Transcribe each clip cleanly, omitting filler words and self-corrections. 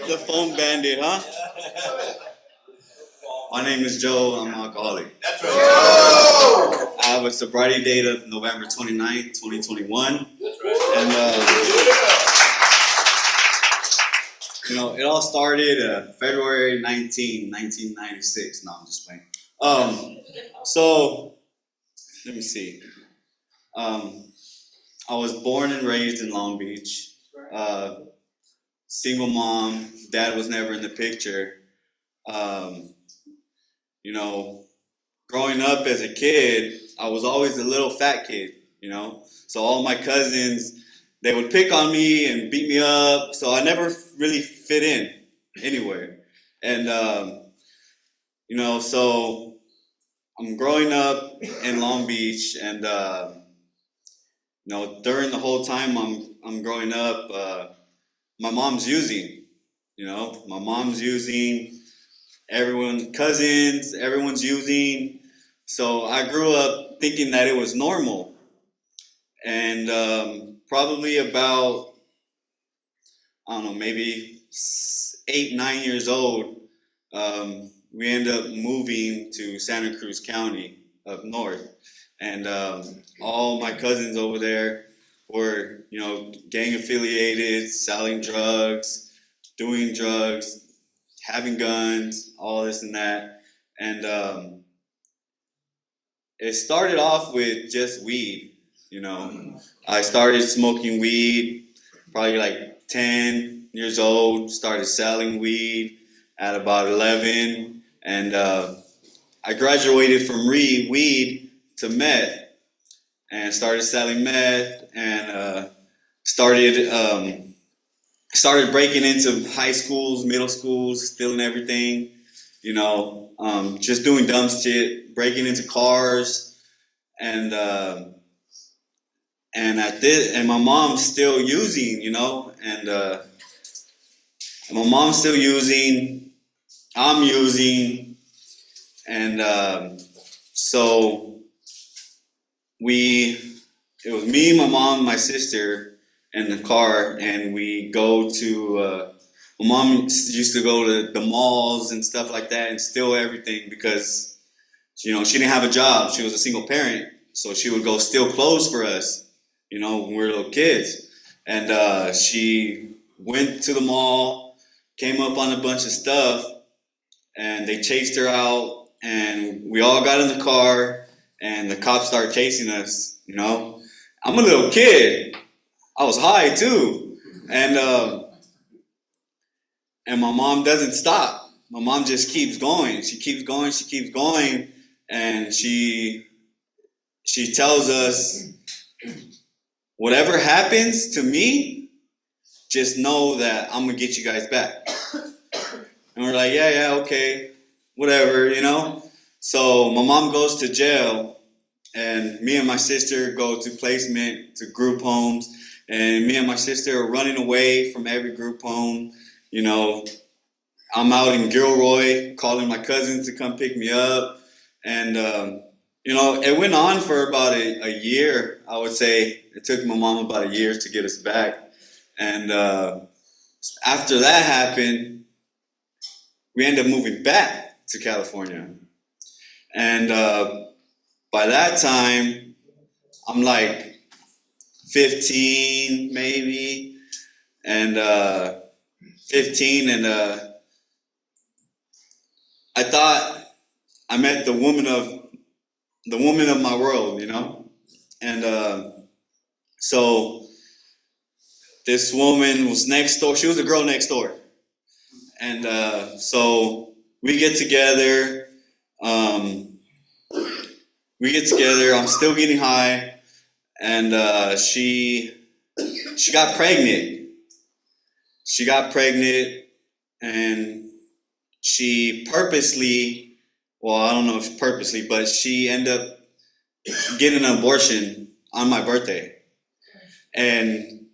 The phone bandit, huh? My name is Joe. I'm an alcoholic. I have a sobriety date of November 29th, 2021. And, it all started February 1996. No, I'm just playing. So, let me see. I was born and raised in Long Beach. Single mom. Dad was never in the picture. Um, you know, Growing up as a kid, I was always a little fat kid. So all my cousins, they would pick on me and beat me up. So I never really fit in anywhere. And, so I'm growing up in Long Beach, and, during the whole time I'm growing up, my mom's using, my mom's using, cousins, everyone's using. So I grew up thinking that it was normal. And probably about, I don't know, maybe 8, 9 years old, we ended up moving to Santa Cruz County up north. And all my cousins over there were, gang affiliated, selling drugs, doing drugs, having guns, all this and that. And it started off with just weed. I started smoking weed probably like 10 years old, started selling weed at about 11. And I graduated from weed to meth and started selling meth, and started breaking into high schools, middle schools, stealing everything, just doing dumb shit, breaking into cars, and and my mom's still using, and my mom's still using, I'm using, and so it was me, my mom, my sister in the car, and we go to, my mom used to go to the malls and stuff like that and steal everything because, she didn't have a job. She was a single parent, so she would go steal clothes for us, when we were little kids. And she went to the mall, came up on a bunch of stuff, and they chased her out, and we all got in the car, and the cops started chasing us, I'm a little kid. I was high too. And my mom doesn't stop. My mom just keeps going. She keeps going, she keeps going, and she tells us, whatever happens to me, just know that I'm gonna get you guys back. And we're like, yeah, okay, whatever, So my mom goes to jail, and me and my sister go to placement, to group homes, and me and my sister are running away from every group home. I'm out in Gilroy calling my cousins to come pick me up, and it went on for about a year. I would say it took my mom about a year to get us back, and after that happened, we ended up moving back to California. And by that time, I'm like 15 maybe, and 15, and I thought I met the woman of my world, and so this woman was next door. She was a girl next door, and so we get together. I'm still getting high, and she got pregnant. She got pregnant, and she purposely, well, I don't know if purposely, but she ended up getting an abortion on my birthday. And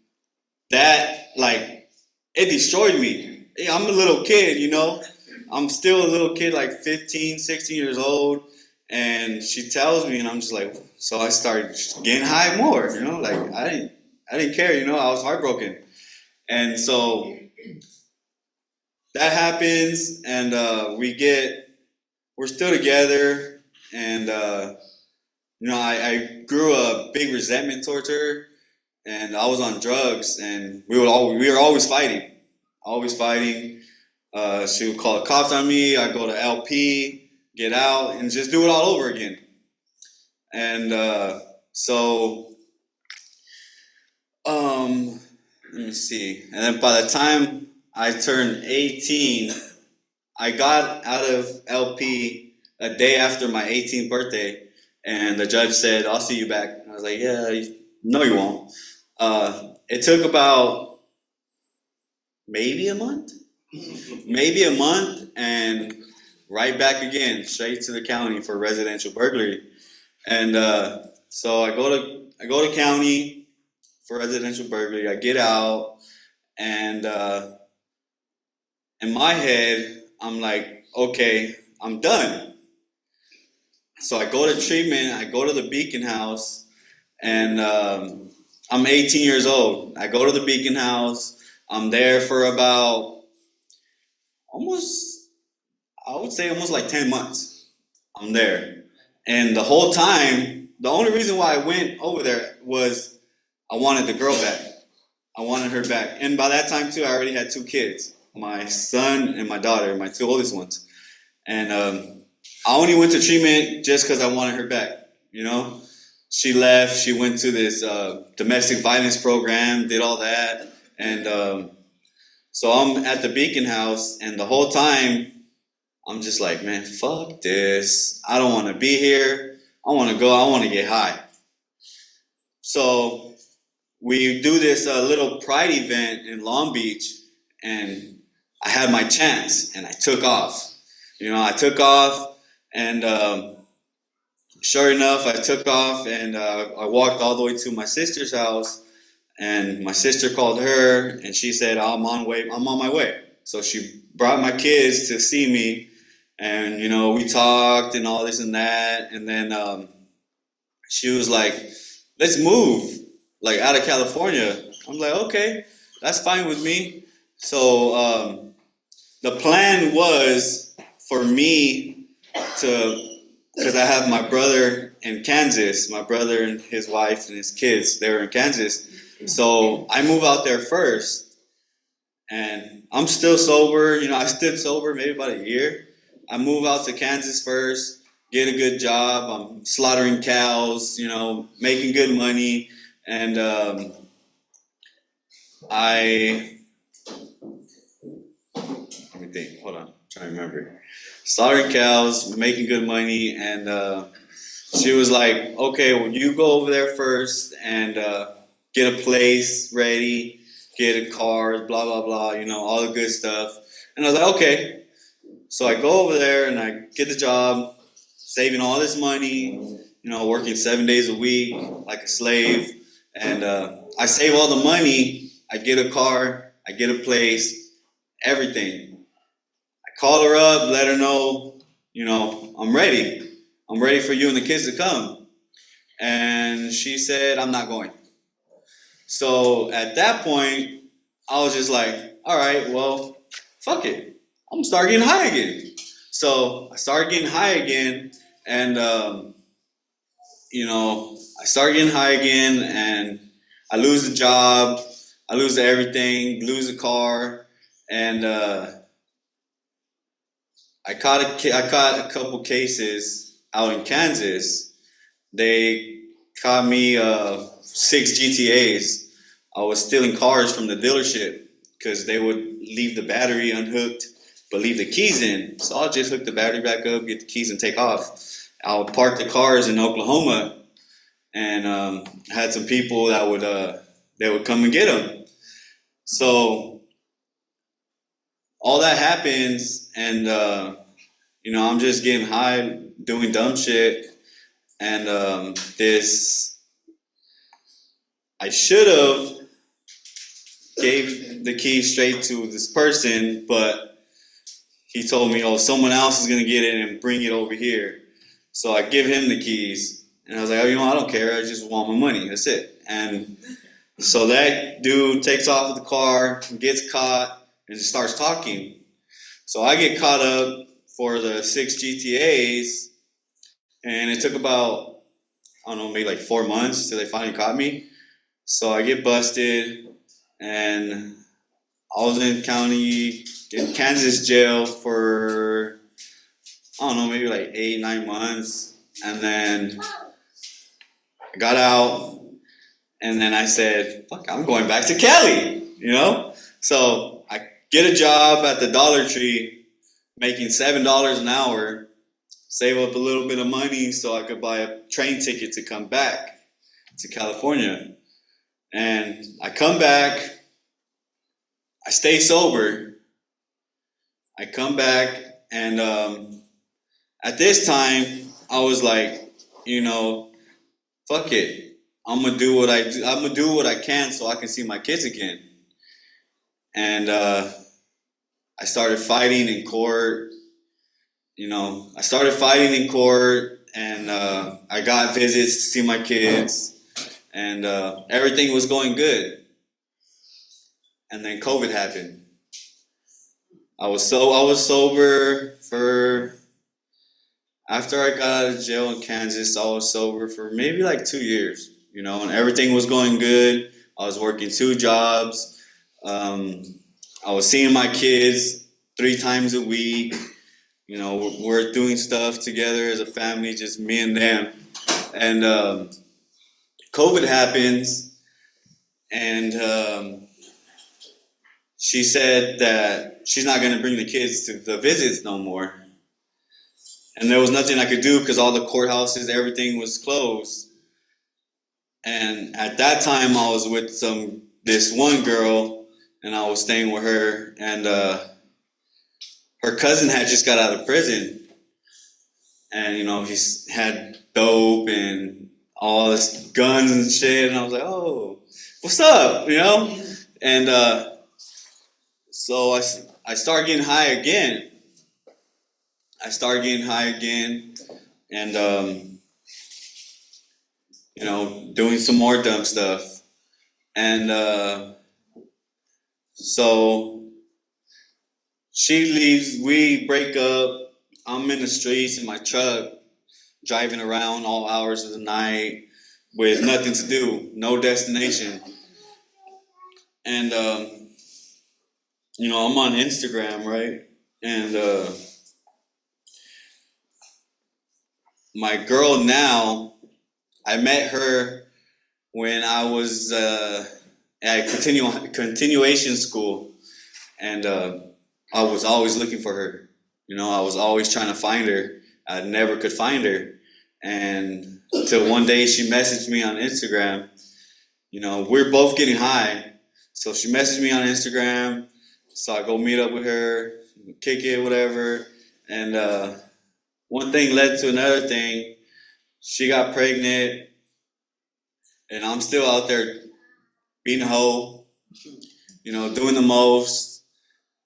that, it destroyed me. I'm a little kid, I'm still a little kid, like 15, 16 years old. And she tells me, and I'm just like, so I started getting high more, I didn't care, I was heartbroken. And so that happens, and we're still together, and I grew a big resentment towards her, and I was on drugs, and we were always fighting, always fighting. She would call the cops on me. I'd go to LP, get out, and just do it all over again. And so, let me see. And then by the time I turned 18, I got out of LP a day after my 18th birthday, and the judge said, "I'll see you back." And I was like, "Yeah, no, you won't." It took about maybe a month, and right back again, straight to the county for residential burglary. And so I go to county for residential burglary. I get out, and in my head, I'm like, okay, I'm done. So I go to treatment. I go to the Beacon House, and I'm 18 years old. I go to the Beacon House. I'm there for about I would say almost like 10 months. I'm there. And the whole time, the only reason why I went over there was I wanted the girl back. I wanted her back. And by that time, too, I already had 2 kids, my son and my daughter, my 2 oldest ones. And I only went to treatment just because I wanted her back, you know? She left. She went to this domestic violence program, did all that. And so I'm at the Beacon House, and the whole time, I'm just like, man, fuck this. I don't want to be here. I want to go. I want to get high. So we do this little pride event in Long Beach, and I had my chance, and I took off. I took off, and sure enough, I took off, and I walked all the way to my sister's house, and my sister called her, and she said, I'm on my way. So she brought my kids to see me, and we talked and all this and that, and then she was like, let's move, like, out of California. I'm like, okay, that's fine with me. So the plan was for me to, because I have my brother in Kansas, my brother and his wife and his kids, they were in Kansas. So I move out there first, and I'm still sober. I stood sober maybe about a year. I move out to Kansas first, get a good job. I'm slaughtering cows, making good money. And let me think, hold on, I'm trying to remember. Slaughtering cows, making good money. And she was like, okay, well, you go over there first and get a place ready, get a car, blah, blah, blah, all the good stuff. And I was like, okay. So I go over there and I get the job, saving all this money, working 7 days a week like a slave. And I save all the money. I get a car, I get a place, everything. I call her up, let her know, I'm ready. I'm ready for you and the kids to come. And she said, I'm not going. So at that point, I was just like, all right, well, fuck it. I'm gonna start getting high again. So I started getting high again, and I start getting high again, and I lose the job, I lose everything, lose the car, and I caught a couple cases out in Kansas. They caught me 6 GTAs. I was stealing cars from the dealership because they would leave the battery unhooked, but leave the keys in. So I'll just hook the battery back up, get the keys, and take off. I'll park the cars in Oklahoma, and I had some people that would come and get them. So all that happens, and I'm just getting high, doing dumb shit, and I should have gave the keys straight to this person, but he told me, oh, someone else is going to get it and bring it over here. So I give him the keys. And I was like, oh, I don't care. I just want my money. That's it. And so that dude takes off with the car, gets caught. and starts talking. So I get caught up for the 6 GTAs, and it took about, I don't know, maybe like 4 months till they finally caught me. So I get busted, and I was in Kansas jail for, I don't know, maybe like 8, 9 months, and then I got out, and then I said, "Fuck, I'm going back to Cali," you know. So I get a job at the Dollar Tree, making $7 an hour, save up a little bit of money so I could buy a train ticket to come back to California. And I come back, I stay sober. I come back, and at this time, I was like, fuck it. I'm gonna do what I do. I'm gonna do what I can so I can see my kids again. And I started fighting in court. I started fighting in court, and I got visits to see my kids, and everything was going good. And then COVID happened. I was sober for, after I got out of jail in Kansas, I was sober for maybe like 2 years, and everything was going good. I was working 2 jobs. I was seeing my kids 3 times a week. We're doing stuff together as a family, just me and them. And COVID happens, and she said that she's not going to bring the kids to the visits no more. And there was nothing I could do because all the courthouses, everything was closed. And at that time, I was with this one girl, and I was staying with her. And her cousin had just got out of prison. And, he's had dope and all this guns and shit. And I was like, oh, what's up, And so I started getting high again. And, doing some more dumb stuff. And so she leaves, we break up. I'm in the streets in my truck, driving around all hours of the night with nothing to do, no destination. And, I'm on Instagram, right? And my girl now, I met her when I was at continuation school, and I was always looking for her. I was always trying to find her. I never could find her, and until one day she messaged me on Instagram. We're both getting high, so she messaged me on Instagram. So I go meet up with her, kick it, whatever, and one thing led to another thing. She got pregnant, and I'm still out there being a hoe, doing the most,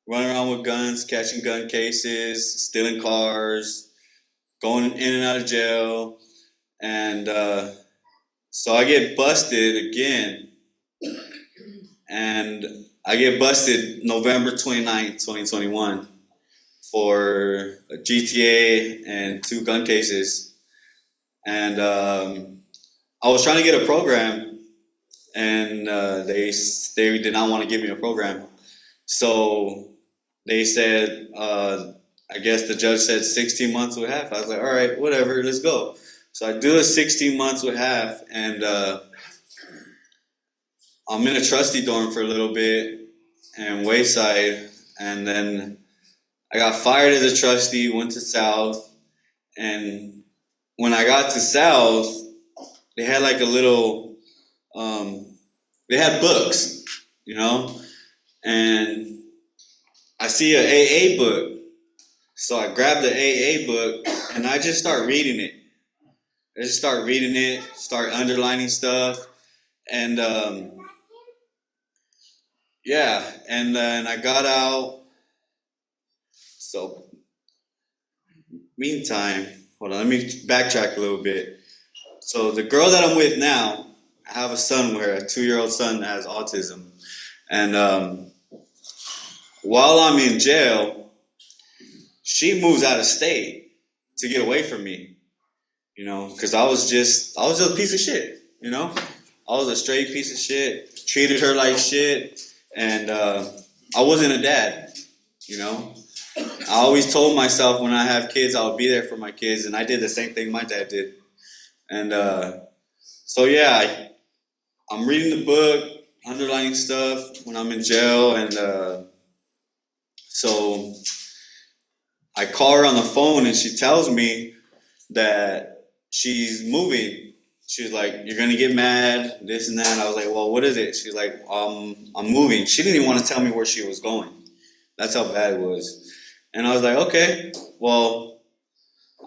running around with guns, catching gun cases, stealing cars, going in and out of jail. And so I get busted again. And I get busted November 29th, 2021 for a GTA and 2 gun cases. And I was trying to get a program, and they did not want to give me a program. So they said, I guess the judge said 16 months with half. I was like, all right, whatever, let's go. So I do a 16 months with half, and I'm in a trustee dorm for a little bit and Wayside, and then I got fired as a trustee, went to South, and when I got to South, they had like a little, they had books, and I see an AA book. So I grabbed the AA book, and I just start reading it. Start underlining stuff, and and then I got out. So, meantime, hold on, let me backtrack a little bit. So the girl that I'm with now, I have a son with her, a 2-year-old son that has autism, and while I'm in jail, she moves out of state to get away from me. You know, because I was just a piece of shit. You know, I was a straight piece of shit. Treated her like shit, and I wasn't a dad. You know, I always told myself when I have kids, I'll be there for my kids, and I did the same thing my dad did. And so yeah, I'm reading the book, underlining stuff when I'm in jail, and so I call her on the phone, and she tells me that she's moving. She's like, "You're gonna get mad, this and that." I was like, "Well, what is it?" She's like, I'm moving." She didn't even want to tell me where she was going. That's how bad it was. And I was like, "Okay, well,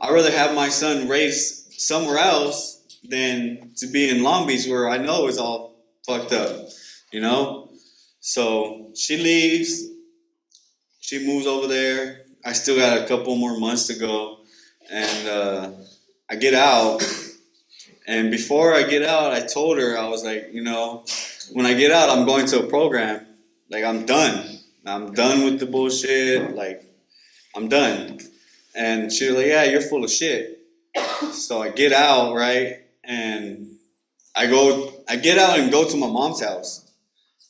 I'd rather have my son raised somewhere else than to be in Long Beach where I know is all fucked up, you know?" So she leaves. She moves over there. I still got a couple more months to go. And I get out. And before I get out, I told her, I was like, when I get out, I'm going to a program. Like, I'm done. I'm done with the bullshit. Like, I'm done. And she was like, "Yeah, you're full of shit." So I get out, right? And I get out and go to my mom's house.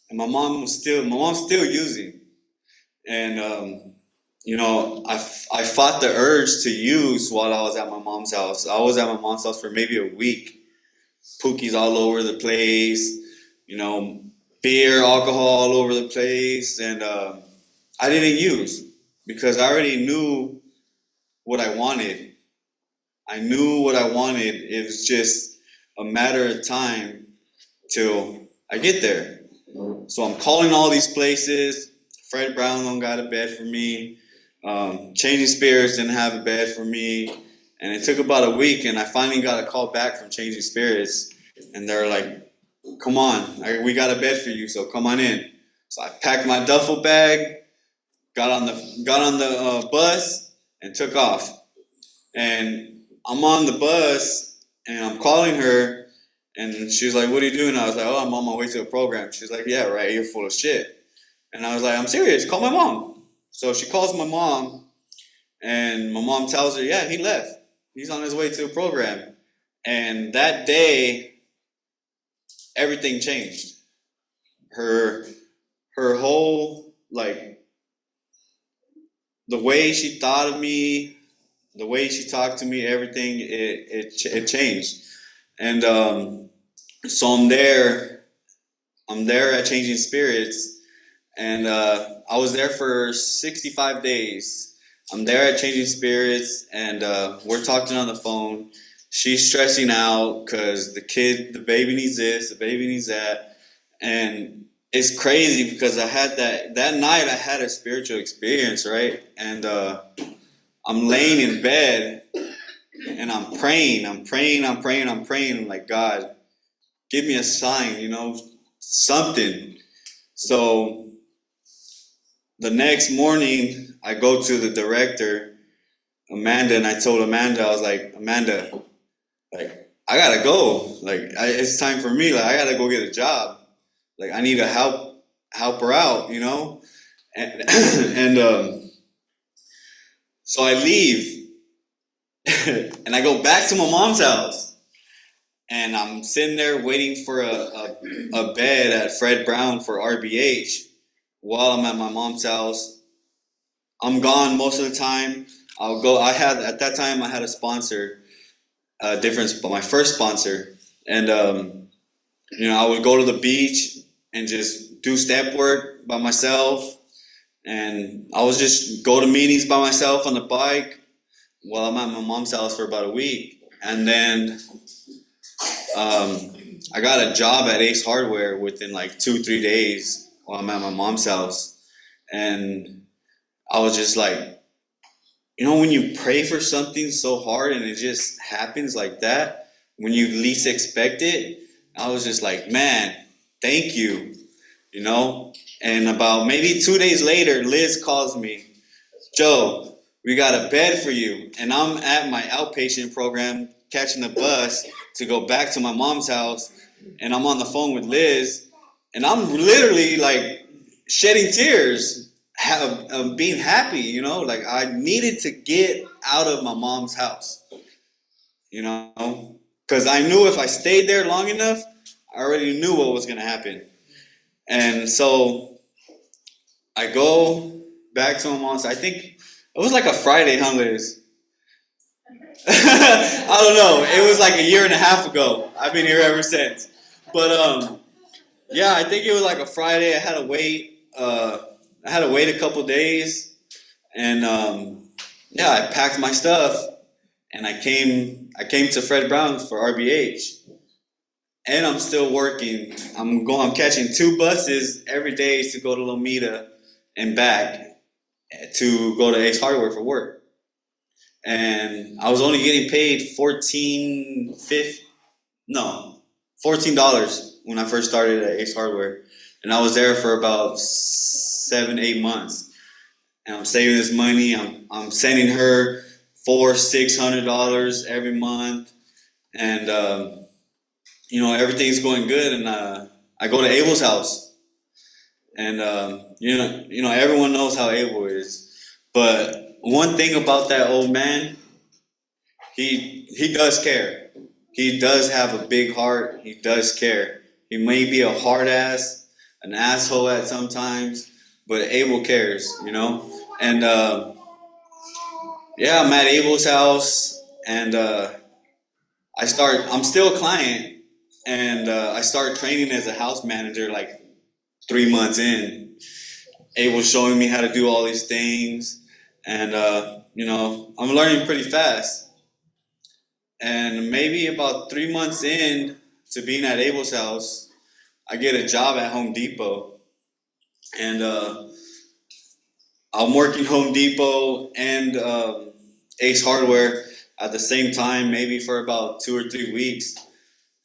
And my mom's still using. And, I fought the urge to use while I was at my mom's house. I was at my mom's house for maybe a week. Pookies all over the place, beer, alcohol all over the place. And I didn't use because I already knew what I wanted. I knew what I wanted. It was just a matter of time till I get there. So I'm calling all these places. Fred Brown don't got a bed for me. Changing Spirits didn't have a bed for me. And it took about a week, and I finally got a call back from Changing Spirits. And they're like, "Come on, we got a bed for you, so come on in." So I packed my duffel bag, got on the bus, and took off. And I'm on the bus, and I'm calling her, and she's like, "What are you doing?" I was like, "Oh, I'm on my way to a program." She's like, "Yeah, right, you're full of shit." And I was like, "I'm serious, call my mom." So she calls my mom, and my mom tells her, "Yeah, he left. He's on his way to a program." And that day, everything changed. Her whole, like, the way she thought of me, the way she talked to me, everything, it changed. And so I'm there at Changing Spirits, and I was there for 65 days. I'm there at Changing Spirits, and we're talking on the phone. She's stressing out because the baby needs this, the baby needs that. And it's crazy because I had that night I had a spiritual experience, right? And I'm laying in bed and I'm praying. I'm like, "God, give me a sign, something." So the next morning I go to the director, Amanda, and I told Amanda, I was like, "Amanda, like, I gotta go. Like, it's time for me. Like, I gotta go get a job. Like, I need to help her out, And and so I leave, and I go back to my mom's house, and I'm sitting there waiting for a bed at Fred Brown for RBH while I'm at my mom's house. I'm gone most of the time. I'll go. At that time I had a sponsor, but my first sponsor, and I would go to the beach and just do step work by myself, and I was just go to meetings by myself on the bike while I'm at my mom's house for about a week. And then I got a job at Ace Hardware within like 2-3 days while I'm at my mom's house. And I was just like, when you pray for something so hard and it just happens like that, when you least expect it, I was just like, "Man, thank you," And about maybe 2 days later, Liz calls me, "Joe, we got a bed for you." And I'm at my outpatient program, catching the bus to go back to my mom's house. And I'm on the phone with Liz, and I'm literally like shedding tears. being happy, you know, like I needed to get out of my mom's house, you know, because I knew if I stayed there long enough, I already knew what was gonna happen, and so I go back to my mom's. I think it was like a Friday, huh, Liz? I don't know. It was like a year and a half ago. I've been here ever since. But yeah, I think it was like a Friday. I had to wait. I had to wait a couple days, and yeah, I packed my stuff and I came. I came to Fred Brown's for RBH, and I'm still working. I'm catching 2 buses every day to go to Lomita and back to go to Ace Hardware for work. And I was only getting paid $14 when I first started at Ace Hardware, and I was there for about 7, 8 months. And I'm saving this money. I'm sending her $600 every month, and you know everything's going good. And I go to Abel's house, and you know everyone knows how Abel is, but one thing about that old man, he does care. He does have a big heart. He does care. He may be a hard ass, an asshole at sometimes, but Abel cares, you know. And yeah, I'm at Abel's house, and I'm still a client, and I start training as a house manager like 3 months in. Abel's showing me how to do all these things, and you know, I'm learning pretty fast. And maybe about 3 months in to being at Abel's house, I get a job at Home Depot, and I'm working Home Depot and Ace Hardware at the same time, maybe for about 2 or 3 weeks.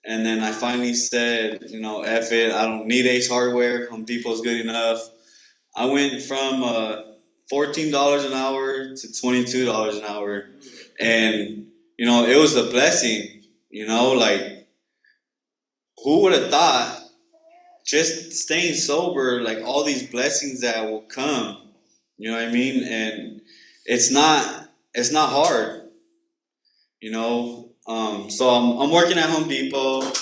And then I finally said, you know, F it, I don't need Ace Hardware. Home Depot's good enough. I went from $14 an hour to $22 an hour. And, you know, it was a blessing, you know, like, who would have thought just staying sober, like all these blessings that will come, you know what I mean? And it's not hard, you know. So I'm working at Home Depot,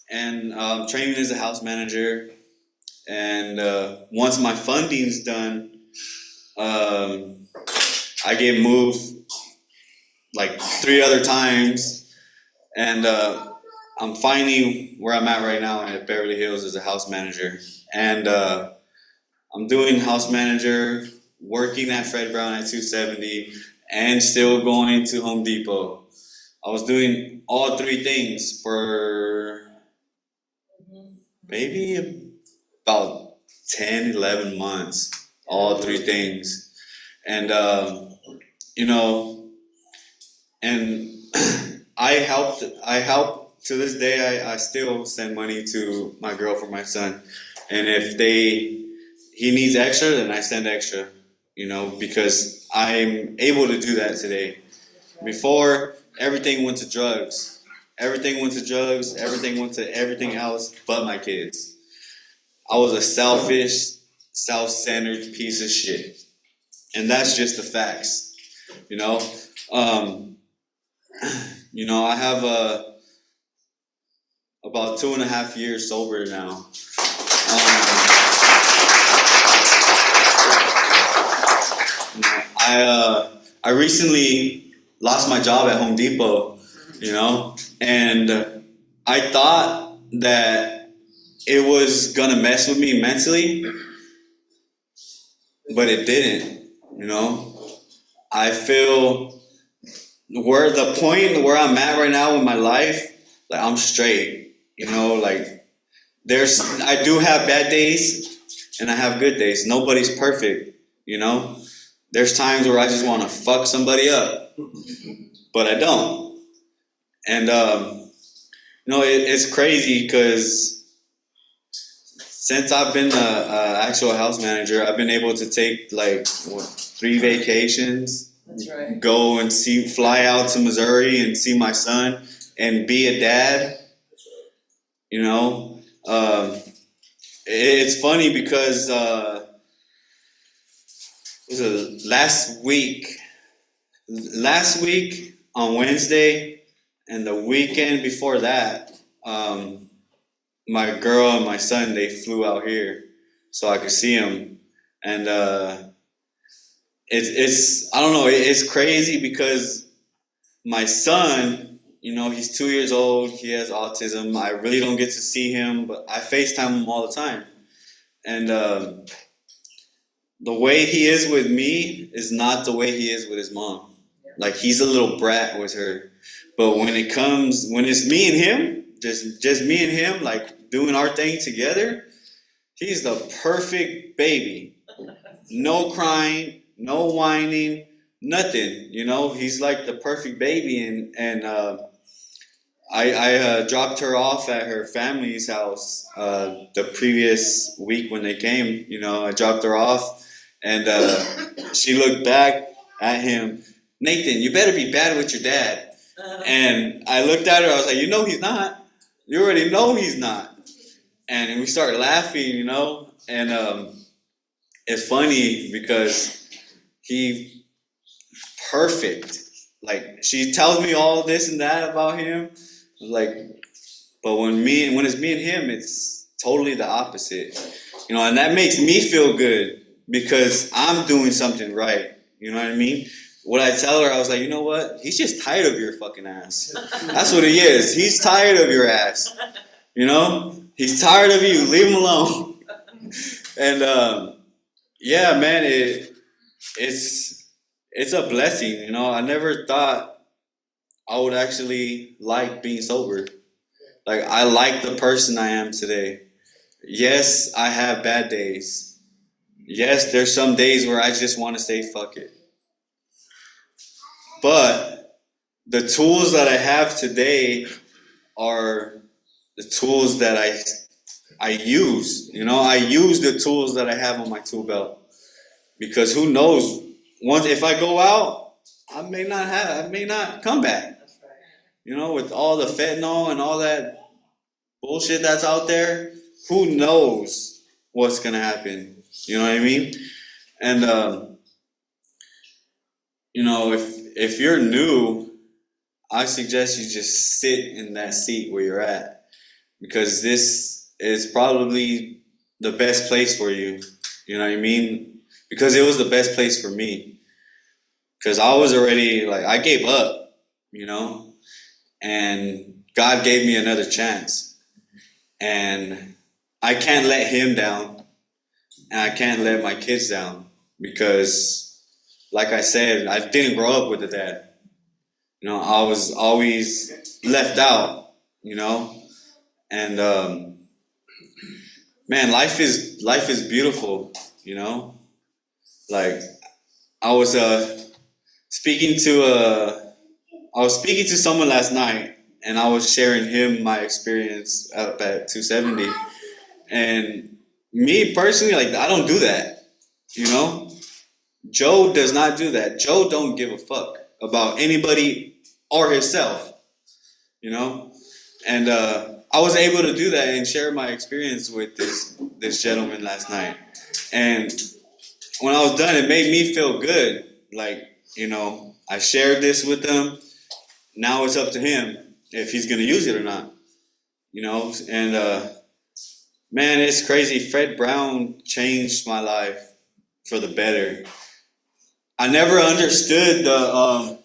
and training as a house manager. And once my funding's done, I get moved like 3 other times, and I'm finally where I'm at right now at Beverly Hills as a house manager. And I'm doing house manager, working at Fred Brown at 270, and still going to Home Depot. I was doing all 3 things for maybe about 10, 11 months, all 3 things. And, you know, and I help to this day. I still send money to my girl for my son. And if he needs extra, then I send extra, you know, because I'm able to do that today. Before, everything went to drugs. Everything went to drugs. Everything went to everything else but my kids. I was a selfish, self-centered piece of shit. And that's just the facts, you know. You know, I have about 2.5 years sober now. I recently lost my job at Home Depot, you know, and I thought that it was gonna mess with me mentally, but it didn't, you know. I feel where the point where I'm at right now in my life, like I'm straight, you know, like I do have bad days and I have good days. Nobody's perfect, you know. There's times where I just want to fuck somebody up, but I don't. And you know, it's crazy because since I've been the actual house manager, I've been able to take like 3 vacations. That's right. Go and fly out to Missouri and see my son and be a dad. You know, it's funny because was it last week on Wednesday, and the weekend before that, my girl and my son, they flew out here so I could see him, and it's I don't know, it's crazy because my son, he's 2 years old. He has autism. I really don't get to see him, but I FaceTime him all the time. And the way he is with me is not the way he is with his mom. Like he's a little brat with her, but when it's me and him, just me and him, like doing our thing together, he's the perfect baby. No crying, no whining, nothing. He's like the perfect baby, and I dropped her off at her family's house the previous week when they came. I dropped her off, and she looked back at him. Nathan, you better be bad with your dad. And I looked at her. I was like, he's not. You already know he's not. And we started laughing, and it's funny because he perfect. Like she tells me all this and that about him. Like, but when it's me and him, it's totally the opposite. And that makes me feel good because I'm doing something right. You know what I mean? What I tell her, I was like, you know what? He's just tired of your fucking ass. That's what he is. He's tired of your ass. He's tired of you. Leave him alone. And yeah, man, it's a blessing. I never thought I would actually like being sober. Like I like the person I am today. Yes, I have bad days. Yes, there's some days where I just want to say fuck it. But the tools that I have today are the tools that I use. I use the tools that I have on my tool belt because who knows? Once if I go out, I may not come back. With all the fentanyl and all that bullshit that's out there, who knows what's gonna happen? You know what I mean? And if you're new, I suggest you just sit in that seat where you're at because this is probably the best place for you. You know what I mean? Because it was the best place for me. Because I was already like I gave up, and God gave me another chance. And I can't let him down, and I can't let my kids down because, like I said, I didn't grow up with a dad. I was always left out. And man, life is beautiful. Like I was speaking to someone last night, and I was sharing him my experience up at 270. And me personally, like I don't do that. Joe does not do that. Joe don't give a fuck about anybody or himself. And I was able to do that and share my experience with this gentleman last night. And when I was done, it made me feel good. Like I shared this with him. Now it's up to him if he's gonna use it or not. And man, it's crazy. Fred Brown changed my life for the better. I never understood the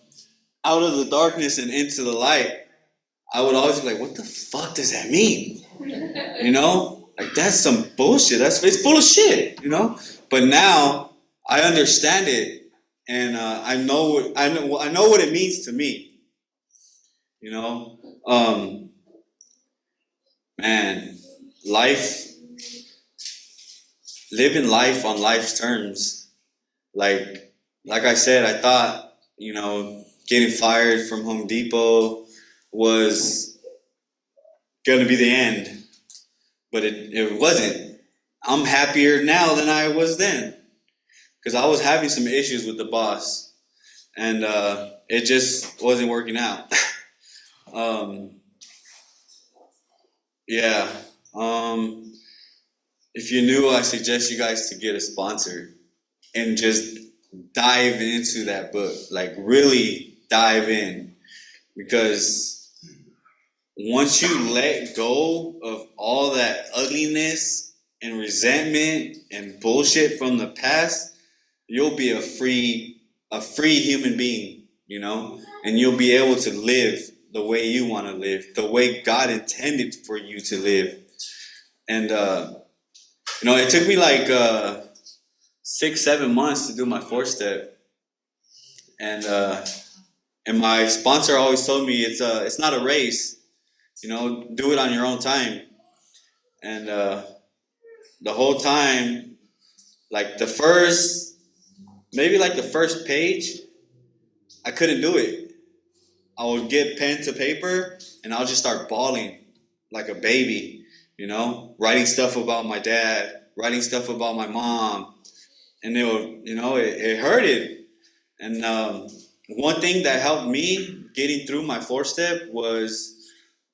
out of the darkness and into the light. I would always be like, what the fuck does that mean? Like that's some bullshit. It's full of shit. But now I understand it, and I know what it means to me. Man, life, living life on life's terms. Like I said, I thought getting fired from Home Depot was gonna be the end, but it wasn't. I'm happier now than I was then because I was having some issues with the boss, and it just wasn't working out. Yeah. If you're new, I suggest you guys to get a sponsor and just dive into that book, like really dive in, because once you let go of all that ugliness and resentment and bullshit from the past, you'll be a free human being, you know, and you'll be able to live the way you want to live, the way God intended for you to live. And you know, it took me like 6, 7 months to do my 4 step, and my sponsor always told me it's not a race, you know, do it on your own time. And the whole time, like maybe the first page, I couldn't do it. I would get pen to paper and I'll just start bawling like a baby, you know, writing stuff about my dad, writing stuff about my mom, and it hurted. And one thing that helped me getting through my 4 step was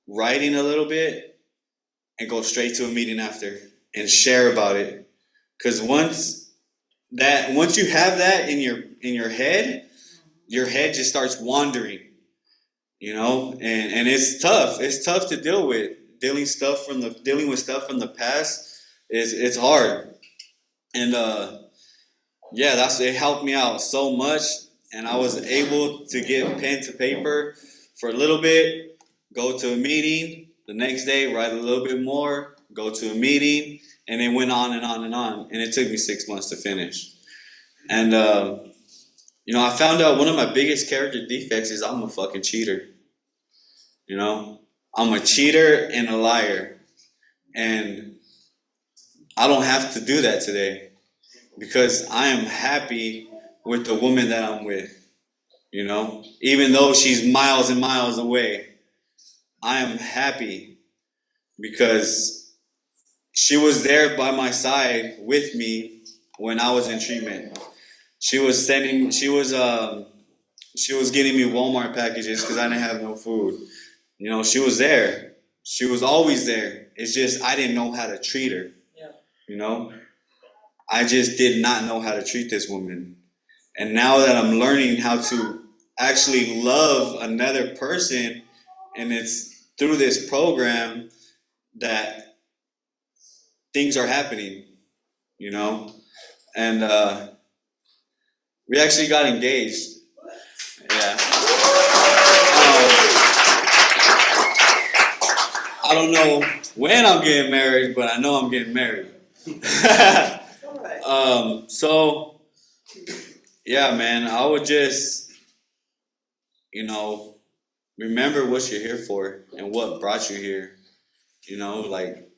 writing a little bit and go straight to a meeting after and share about it. Because once you have that in your head just starts wandering, you know, and it's tough. It's tough to deal with. Dealing with stuff from the past it's hard. And yeah, it helped me out so much, and I was able to get pen to paper for a little bit, go to a meeting, the next day write a little bit more, go to a meeting, and it went on and on and on, and it took me 6 months to finish. And you know, I found out one of my biggest character defects is I'm a fucking cheater. You know, I'm a cheater and a liar, and I don't have to do that today because I am happy with the woman that I'm with. You know, even though she's miles and miles away, I am happy because she was there by my side with me when I was in treatment. She was getting me Walmart packages because I didn't have no food. You know, she was there. She was always there. It's just I didn't know how to treat her. Yeah. You know, I just did not know how to treat this woman. And now that I'm learning how to actually love another person, and it's through this program that things are happening, you know, and we actually got engaged. Yeah. I don't know when I'm getting married, but I know I'm getting married. So, yeah, man, I would just, you know, remember what you're here for and what brought you here. You know, like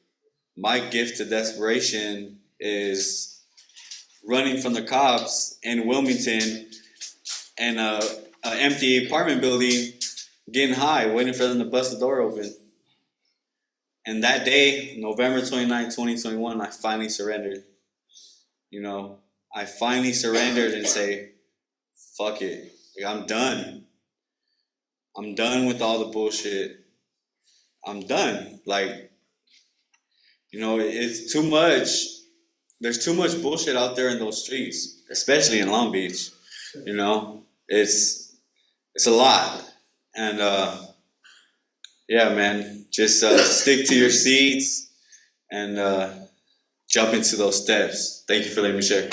my gift to desperation is running from the cops in Wilmington and a empty apartment building, getting high, waiting for them to bust the door open. And that day, November 29, 2021, I finally surrendered. You know, I finally surrendered and say, fuck it. Like, I'm done. I'm done with all the bullshit. I'm done. Like, you know, it's too much. There's too much bullshit out there in those streets, especially in Long Beach. You know, it's a lot. And yeah, man, just stick to your seats and jump into those steps. Thank you for letting me share.